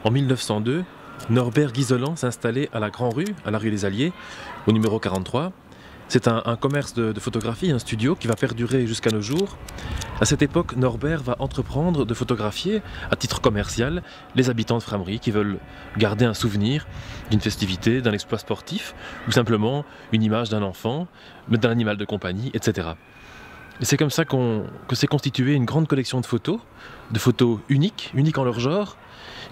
En 1902, Norbert Guiselant s'installait à la Grand-Rue, à la rue des Alliés, au numéro 43. C'est un commerce de photographie, un studio qui va perdurer jusqu'à nos jours. À cette époque, Norbert va entreprendre de photographier, à titre commercial, les habitants de Frameries qui veulent garder un souvenir d'une festivité, d'un exploit sportif, ou simplement une image d'un enfant, d'un animal de compagnie, etc. Et c'est comme ça que s'est constituée une grande collection de photos uniques en leur genre,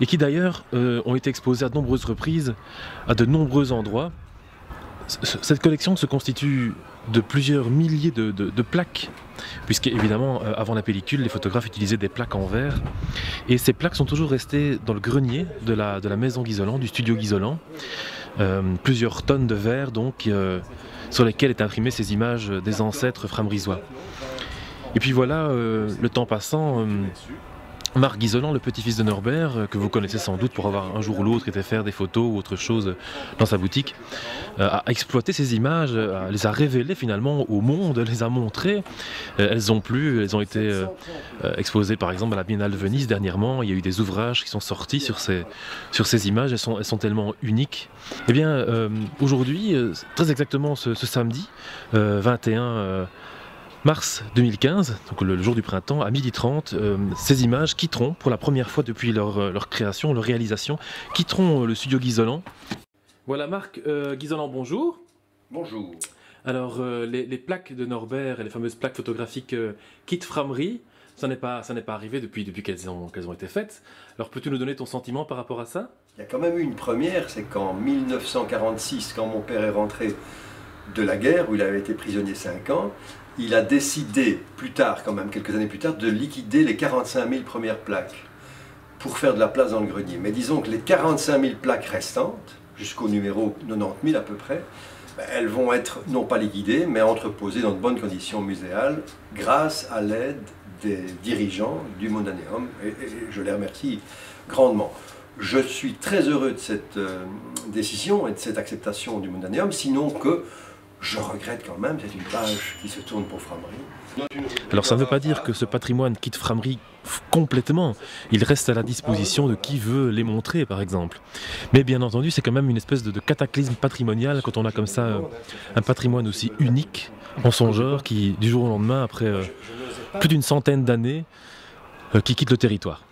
et qui d'ailleurs ont été exposées à de nombreuses reprises, à de nombreux endroits. Cette collection se constitue de plusieurs milliers de plaques, puisque évidemment avant la pellicule, les photographes utilisaient des plaques en verre, et ces plaques sont toujours restées dans le grenier de la maison Guiselant, du studio Guiselant. Plusieurs tonnes de verre donc, sur lesquelles est imprimées ces images des ancêtres framerisois. Et puis voilà, le temps passant, Marc Guiselant, le petit-fils de Norbert, que vous connaissez sans doute pour avoir un jour ou l'autre été faire des photos ou autre chose dans sa boutique, a exploité ces images, les a révélées finalement au monde, les a montrées. Elles ont plu, elles ont été exposées par exemple à la Biennale de Venise dernièrement. Il y a eu des ouvrages qui sont sortis sur ces images, elles sont tellement uniques. Eh bien, aujourd'hui, très exactement ce samedi 21 mars 2015, donc le jour du printemps, à 12h30, ces images quitteront, pour la première fois depuis leur création, leur réalisation, quitteront le studio Guiselant. Voilà Marc Guiselant, bonjour. Bonjour. Alors les plaques de Norbert et les fameuses plaques photographiques quittent Frameries, ça n'est pas arrivé depuis qu'elles ont été faites. Alors peux-tu nous donner ton sentiment par rapport à ça? Il y a quand même eu une première, c'est qu'en 1946, quand mon père est rentré de la guerre, où il avait été prisonnier 5 ans, il a décidé, plus tard, quand même quelques années plus tard, de liquider les 45 000 premières plaques pour faire de la place dans le grenier. Mais disons que les 45 000 plaques restantes, jusqu'au numéro 90 000 à peu près, elles vont être non pas liquidées, mais entreposées dans de bonnes conditions muséales, grâce à l'aide des dirigeants du Mondaneum, et je les remercie grandement. Je suis très heureux de cette décision et de cette acceptation du Mondaneum, sinon que je regrette quand même, c'est une page qui se tourne pour Frameries. Alors ça ne veut pas dire que ce patrimoine quitte Frameries complètement, il reste à la disposition de qui veut les montrer par exemple. Mais bien entendu c'est quand même une espèce de cataclysme patrimonial quand on a comme ça un patrimoine aussi unique en son genre qui du jour au lendemain, après plus d'une centaine d'années, qui quitte le territoire.